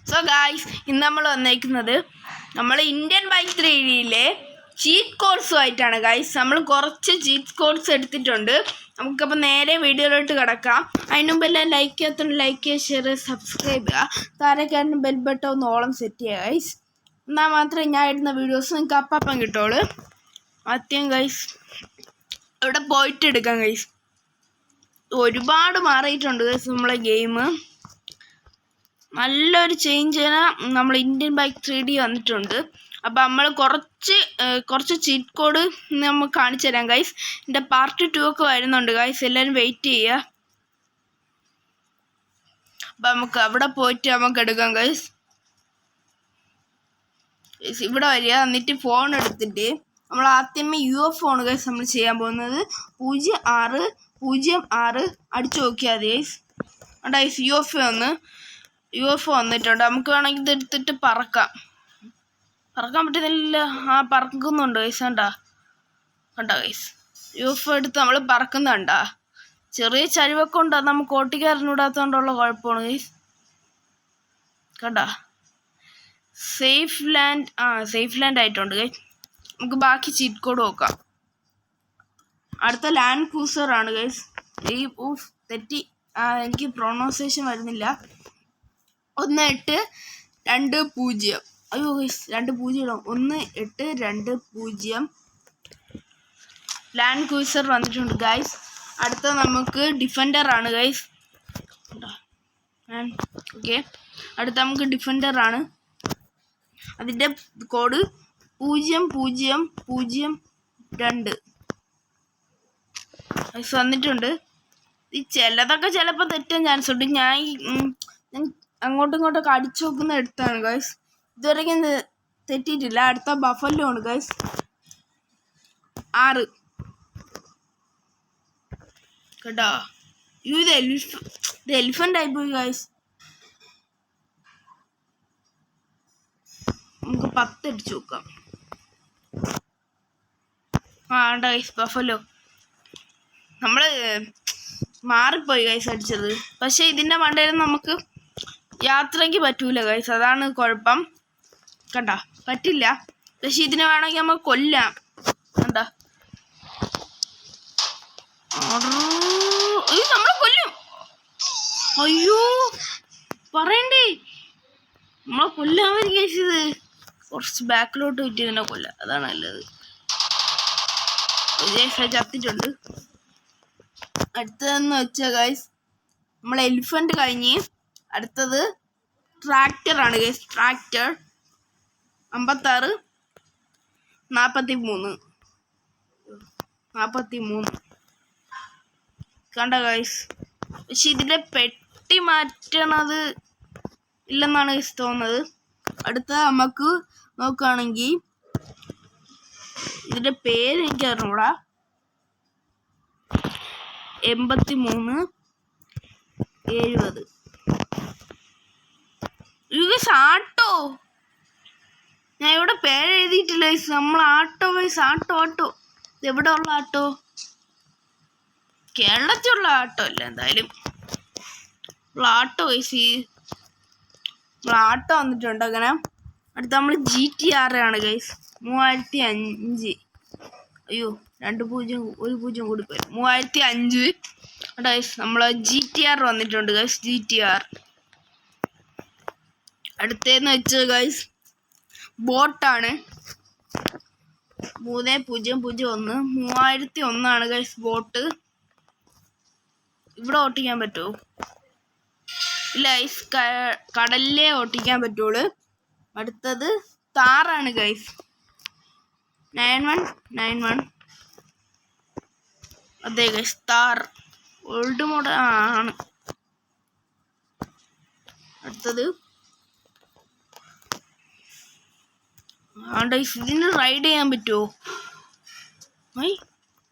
So guys, ഇന്ന് നമ്മൾ വന്നേക്കുന്നത് നമ്മൾ ഇന്ത്യൻ ബൈക്ക് 3Dയിലെ ചീറ്റ് കോഡ്സുമായിട്ടാണ് ഗായ്സ്. നമ്മൾ കുറച്ച് ചീറ്റ് കോഡ്സ് എടുത്തിട്ടുണ്ട്. നമുക്കപ്പോൾ നേരെ വീഡിയോയിലോട്ട് കിടക്കാം. അതിന് മുമ്പ് എല്ലാം ലൈക്ക് ചെയ്യാത്തുണ്ട്, ലൈക്ക് ചെയ്യുക, ഷെയർ ചെയ്യുക, സബ്സ്ക്രൈബ് ചെയ്യുക, താരക്കാരന് ബെൽ ബട്ടൺ ഒന്ന് ഓളം സെറ്റ് ചെയ്യുക ഗൈസ്. എന്നാൽ മാത്രമേ ഞാൻ ഇടുന്ന വീഡിയോസ് നിങ്ങൾക്ക് അപ്പം കിട്ടുള്ളൂ. ആദ്യം ഗൈസ് ഇവിടെ പോയിട്ട് എടുക്കാം ഗൈസ്. ഒരുപാട് മാറിയിട്ടുണ്ട് ഗൈസ് നമ്മളെ ഗെയിം. നല്ലൊരു ചേഞ്ചിന് നമ്മൾ ഇന്ത്യൻ ബൈക്ക് 3D വന്നിട്ടുണ്ട്. അപ്പം നമ്മൾ കുറച്ച് ചീറ്റ് കോഡ് നമുക്ക് കാണിച്ചു തരാം ഗൈസ്. ഇതിൻ്റെ പാർട്ട് 2 ഒക്കെ വരുന്നുണ്ട് ഗൈസ്. എല്ലാവരും വെയിറ്റ് ചെയ്യുക. അപ്പം നമുക്ക് അവിടെ പോയിട്ട് നമുക്ക് എടുക്കാം ഗൈസ്. ഇവിടെ വരിക, എന്നിട്ട് ഫോൺ എടുത്തിട്ട് നമ്മൾ ആദ്യമേ UFO ആണ് ഗൈസ് നമ്മൾ ചെയ്യാൻ പോകുന്നത്. 0606 അടിച്ചു നോക്കിയാൽ മതി ഗൈസ്. ഗൈസ് UFO വന്നിട്ടുണ്ട്. നമുക്ക് വേണമെങ്കിൽ ഇത് എടുത്തിട്ട് പറക്കാൻ പറ്റുന്നില്ല. പറക്കുന്നുണ്ട് ഗൈസ്. കണ്ട ഗൈസ്, UFO എടുത്ത് നമ്മൾ പറക്കുന്നുണ്ടാ. ചെറിയ ചരിവൊക്കെ ഉണ്ട്, അത് നമുക്ക് ഓട്ടിക്കാരനിടാത്തതുകൊണ്ടുള്ള കുഴപ്പമാണ് ഗൈസ്. കണ്ട സേഫ് ലാൻഡ് ആയിട്ടുണ്ട് ഗൈസ്. നമുക്ക് ബാക്കി ചീറ്റ് കോഡ് നോക്കാം. അടുത്ത ലാൻഡ് ക്രൂസർ ആണ് ഗൈസ്. തെറ്റി, എനിക്ക് പ്രൊണൗൺസിയേഷൻ വരുന്നില്ല. 1820. അയ്യോ ഗൈസ്, 20 ഇടാം. 1820 ലാൻഡ് ക്രൂസർ വന്നിട്ടുണ്ട് ഗൈസ്. അടുത്ത നമുക്ക് ഡിഫൻഡർ ആണ് ഗൈസ്. ഓക്കെ, അടുത്ത നമുക്ക് ഡിഫൻഡർ ആണ്. അതിൻ്റെ കോഡ് 0002 ഗൈസ് വന്നിട്ടുണ്ട്. ഈ ചിലതൊക്കെ ചിലപ്പോൾ തെറ്റാൻ ചാൻസ് ഉണ്ട്. ഞാൻ അങ്ങോട്ടും ഇങ്ങോട്ടൊക്കെ അടിച്ചു നോക്കുന്ന എടുത്താണ് ഗൈസ്. ഇതുവരെയ്ക്കും തെറ്റിയിട്ടില്ല. അടുത്ത ബഫല്ലോ ആണ് ഗൈസ്. 6 കേട്ടോ. ഇത് എലിഫന്റ് ആയിപ്പോയി ഗൈസ്. നമുക്ക് 10 അടിച്ചു നോക്കാം. ഗൈസ് ബഫല്ലോ നമ്മൾ മാറിപ്പോയി ഗൈസ് അടിച്ചത്. പക്ഷെ ഇതിൻ്റെ മണ്ടയിൽ നമുക്ക് യാത്രയ്ക്ക് പറ്റൂല ഗൈസ്, അതാണ് കുഴപ്പം. കണ്ട പറ്റില്ല. പക്ഷെ ഇതിനെ വേണമെങ്കിൽ നമുക്ക് കൊല്ലാം. കണ്ട നമ്മളെ കൊല്ലും. അയ്യോ പറയണ്ടേ, നമ്മളെ കൊല്ലാൻ വരും ഗൈസ്. ഇത് കുറച്ച് ബാക്കിലോട്ട് വിറ്റ് ഇതിനെ കൊല്ലാം, അതാണ് നല്ലത്. ചത്തിട്ടുണ്ട്. അടുത്തതെന്ന് വെച്ചാൽ ഗൈസ് നമ്മൾ എലിഫന്റ് കഴിഞ്ഞ് അടുത്തത് ട്രാക്ടർ ആണ് ഗൈസ്. ട്രാക്ടർ 5643 കണ്ട ഗൈസ്. പക്ഷെ ഇതിൻ്റെ പെട്ടി മാറ്റണത് ഇല്ലെന്നാണ് ഗൈസ് തോന്നുന്നത്. അടുത്ത നമുക്ക് നോക്കുകയാണെങ്കിൽ ഇതിൻ്റെ പേര് എനിക്ക് അറിഞ്ഞൂടാ. 8370 ആട്ടോ. ഞാൻ ഇവിടെ പേര് എഴുതിയിട്ടില്ല ഗൈസ്. നമ്മൾ ആട്ടോ ഗൈസ്. ആട്ടോ എവിടെ ഉള്ള ആട്ടോ? കേരളത്തിലുള്ള ആട്ടോ അല്ല എന്തായാലും. ആട്ടോ ഗൈസ്, ആട്ടോ വന്നിട്ടുണ്ട് അങ്ങനെ. അടുത്ത നമ്മൾ GTR ആണ് ഗൈസ്. 3005. അയ്യോ 1 കൂടി പോയി. 3005 ഗൈസ്. നമ്മൾ GTR വന്നിട്ടുണ്ട് ഗൈസ്. GTR. അടുത്തതെന്ന് വെച്ചാൽ ഗൈസ് ബോട്ടാണ്. 3001 3001 ഗൈസ് ബോട്ട്. ഇവിടെ ഓട്ടിക്കാൻ പറ്റുമോ? ഇല്ല ഗൈസ്, കടലിലേ ഓട്ടിക്കാൻ പറ്റുള്ളൂ. അടുത്തത് താറാണ് ഗൈസ്. 9191. അതെ ഗൈസ്, താർ ഓൾഡ് മോഡൽ ആണ്. അടുത്തത് ഇതിന് റൈഡ് ചെയ്യാൻ പറ്റുമോ?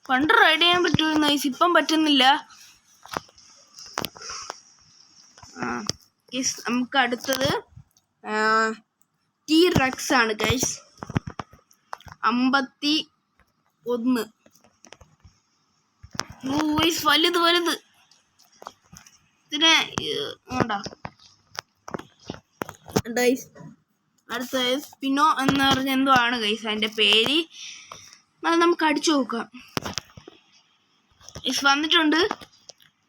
പണ്ട് റൈഡ് ചെയ്യാൻ പറ്റുമായിരുന്നു ഗൈസ്, ഇപ്പം പറ്റുന്നില്ല. നമുക്ക് അടുത്തത് T-Rex ആണ് ഗൈസ്. 51. വലുത് ഇതിനെ ഗൈസ് അടുത്ത സ്പിനോ എന്ന് പറഞ്ഞ എന്തോ ആണ് ഗൈസ് അതിൻ്റെ പേര്. അത് നമുക്ക് അടിച്ചു നോക്കാം. വന്നിട്ടുണ്ട്.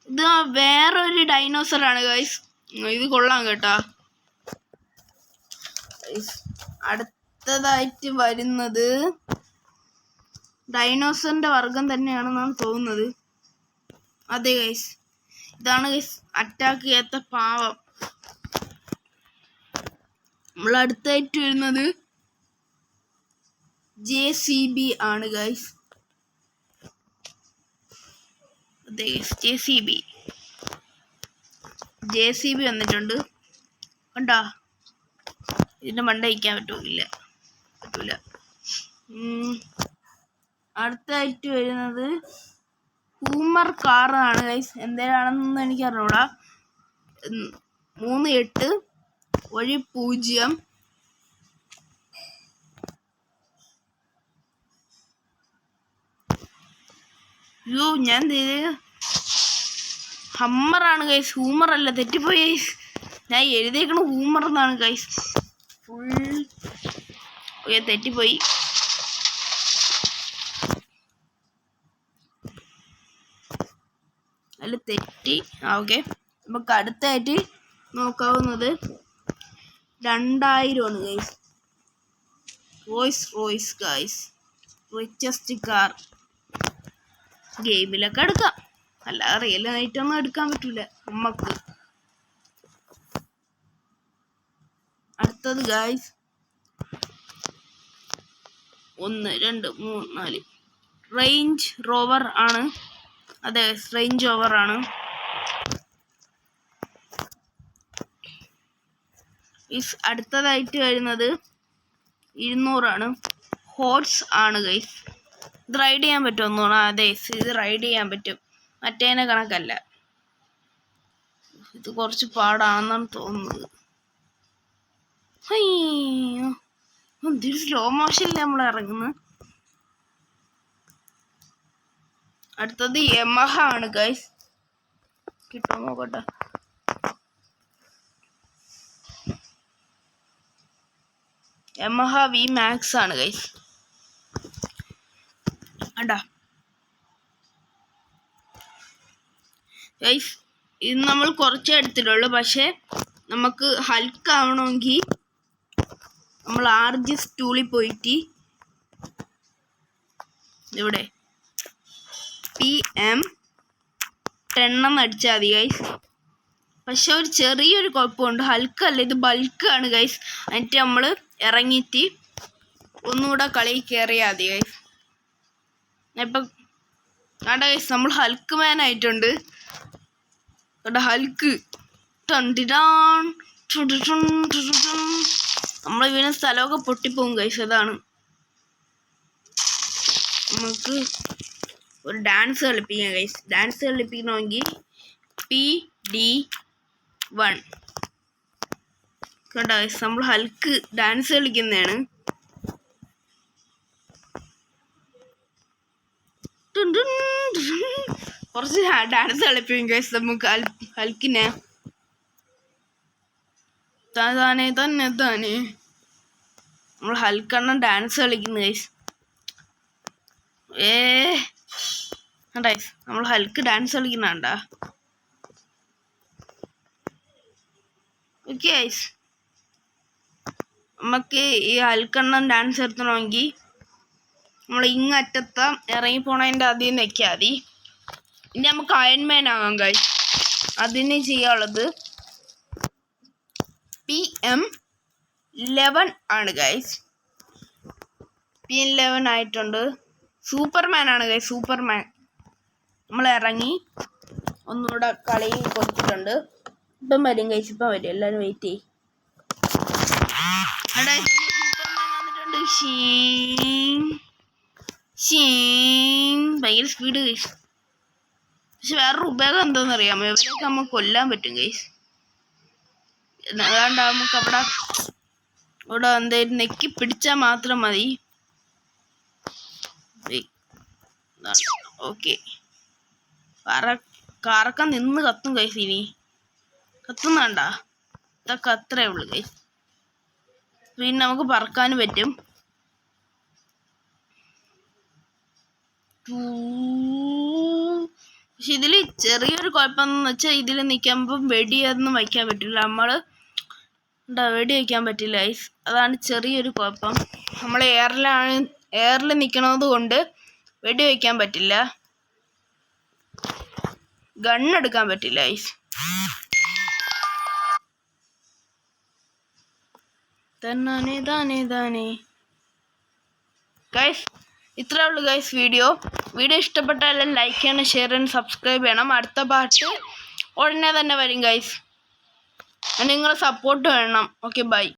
ഇത് വേറൊരു ഡൈനോസറാണ് ഗൈസ്. ഇത് കൊള്ളാം കേട്ടോ. അടുത്തതായിട്ട് വരുന്നത് ഡൈനോസറിന്റെ വർഗം തന്നെയാണെന്നാണ് തോന്നുന്നത്. അതെ ഗൈസ്, ഇതാണ് ഗൈസ് അറ്റാക്ക് ചെയ്യാത്ത പാവം. നമ്മൾ അടുത്തായിട്ട് വരുന്നത് JCB ആണ് ഗൈസ്. അതെ ഗൈസ്, JCB വന്നിട്ടുണ്ട്. കണ്ടാ, ഇതിന്റെ മണ്ട വയ്ക്കാൻ പറ്റൂല. അടുത്തായിട്ട് വരുന്നത് ഹൂമർ കാറാണ് ഗൈസ്. എന്തേലാണെന്നൊന്നും എനിക്ക് അറിഞ്ഞൂടാ. 3810. അയ്യോ, ഞാൻ ഹമ്മറാണ് ഗൈസ്, ഹൂമർ അല്ല, തെറ്റിപ്പോയി ഗൈസ്. ഞാൻ എഴുതിയേക്കണ ഹൂമർ എന്നാണ് ഗൈസ്. ഫുൾ തെറ്റിപ്പോയി. അതിൽ തെറ്റി. ഓക്കെ, നമുക്ക് അടുത്തായിട്ട് നോക്കാവുന്നത് 2000 ആണ് guys. Royce guys, richest car. ഗെയിമിലൊക്കെ എടുക്കാം, അല്ലാതെ റിയൽ ആയിട്ടൊന്നും എടുക്കാൻ പറ്റൂല നമ്മക്ക്. അടുത്തത് ഗൈസ് 1 2 3 4 റേഞ്ച് റോവർ ആണ്. അതെ, റേഞ്ച് റോവർ ആണ്. അടുത്തതായിട്ട് വരുന്നത് 200 ആണ്. ഹോർസ് ആണ് ഗൈസ്. ഇത് റൈഡ് ചെയ്യാൻ പറ്റും ഒന്നുകൂടെ. അതെ, ഇത് റൈഡ് ചെയ്യാൻ പറ്റും, മറ്റേനെ കണക്കല്ല. ഇത് കുറച്ച് പാടാണെന്നാണ് തോന്നുന്നത്. എന്തൊരു സ്ലോ മോഷനിൽ നമ്മൾ ഇറങ്ങുന്നത്. അടുത്തത് യമഹ ആണ് ഗൈസ്. കിട്ടാൻ നോക്കട്ടെ. യമഹ VMAX ആണ് ഗൈസ്. അണ്ടാ ഗൈസ്, ഇത് നമ്മൾ കുറച്ചേ എടുത്തിട്ടുള്ളൂ. പക്ഷെ നമുക്ക് ഹൽക്ക് ആവണമെങ്കിൽ നമ്മൾ RGS ടൂളിൽ പോയിട്ട് ഇവിടെ PM10 എന്ന് അടിച്ചാൽ മതി ഗൈസ്. പക്ഷെ ഒരു ചെറിയൊരു കുഴപ്പമുണ്ട്, ഹൽക്കല്ല, ഇത് ബൾക്കാണ് ഗൈസ്. എന്നിട്ട് നമ്മൾ ഇറങ്ങിയിട്ട് ഒന്നുകൂടെ കളി കയറിയാൽ മതി ഗൈസ്. ഇപ്പം വേണ്ട ഗൈസ്, നമ്മൾ ഹൽക്ക് മാൻ ആയിട്ടുണ്ട്. ഹൽക്ക് നമ്മൾ വീണ സ്ഥലമൊക്കെ പൊട്ടിപ്പോവും ഗൈസ്. അതാണ് നമുക്ക് ഒരു ഡാൻസ് കളിപ്പിക്കാം ഗൈസ്. ഡാൻസ് കളിപ്പിക്കണമെങ്കിൽ PD1 കണ്ടോ ഗൈസ്, നമ്മൾ ഹൽക്ക് ഡാൻസ് കളിക്കുന്നതാണ്. കുറച്ച് ഡാൻസ് കളിപ്പിക്കും ഗൈസ് നമുക്ക് ഹൽക്കിനെ. താനെ നമ്മൾ ഹൽക്കെണ്ണം ഡാൻസ് കളിക്കുന്നു ഗൈസ്. ഗൈസ്, നമ്മൾ ഹൽക്ക് ഡാൻസ് കളിക്കുന്നുണ്ടാ. ഓക്കെ ഗൈസ്, നമുക്ക് ഈ ഹൽക്കെണ്ണം ഡാൻസ് എടുത്തണമെങ്കിൽ നമ്മൾ ഇങ്ങറ്റത്ത ഇറങ്ങി പോണതിൻ്റെ ആദ്യം വെക്കാൽ മതി. ഇനി നമുക്ക് അയൺമാൻ ആകാം ഗൈസ്. അതിന് ചെയ്യാനുള്ളത് PM11 ആണ് ഗൈസ്. PM11 ആയിട്ടുണ്ട്. സൂപ്പർമാൻ ആണ് ഗൈസ്, സൂപ്പർമാൻ. നമ്മൾ ഇറങ്ങി ഒന്നുകൂടെ കളി കൊടുത്തിട്ടുണ്ട്. ഇപ്പം വരും ഗൈസ്, ഇപ്പം വരും. എല്ലാവരും വെയിറ്റ് ചെയ്യും. സൂപ്പർമാൻ വന്നിട്ടുണ്ട്. ഭയങ്കര സ്പീഡ് ഗൈസ്. പക്ഷെ വേറൊരു ഉപയോഗം എന്താണെന്നറിയാമോ, ഇവരൊക്കെ നമുക്ക് കൊല്ലാൻ പറ്റും ഗൈസ്. അതാണ്ട് നമുക്ക് അവിടെ എന്തേലും നെക്കി പിടിച്ചാൽ മാത്രം മതി. ഓക്കെ, കാറൊക്കെ നിന്ന് കത്തും ഗൈസ്. ഇനി കത്തുന്നണ്ട, ഇതൊക്കെ അത്രേ ഉള്ളു ഗൈസ്. പിന്നെ നമുക്ക് പറക്കാനും പറ്റും. പക്ഷെ ഇതിൽ ചെറിയൊരു കുഴപ്പമെന്ന് വെച്ചാൽ ഇതിൽ നിൽക്കുമ്പം വെടിയൊന്നും വയ്ക്കാൻ പറ്റില്ല. വെടി വയ്ക്കാൻ പറ്റില്ല ഗൈസ്. അതാണ് ചെറിയൊരു കുഴപ്പം. നമ്മൾ എയറിൽ നിൽക്കണത് കൊണ്ട് വെടി വയ്ക്കാൻ പറ്റില്ല. ഗണ്ണെടുക്കാൻ പറ്റില്ല ഗൈസ്. തന്നെ ഗൈസ്, ഇത്രേ ഉള്ളൂ ഗൈസ് വീഡിയോ ഇഷ്ടപ്പെട്ടാലും ലൈക്ക് ചെയ്യണം, ഷെയർ ചെയ്യണം, സബ്സ്ക്രൈബ് ചെയ്യണം. അടുത്ത പാർട്ട് ഉടനെ തന്നെ വരും ഗൈസ്. നിങ്ങളെ സപ്പോർട്ട് വേണം. Okay, by.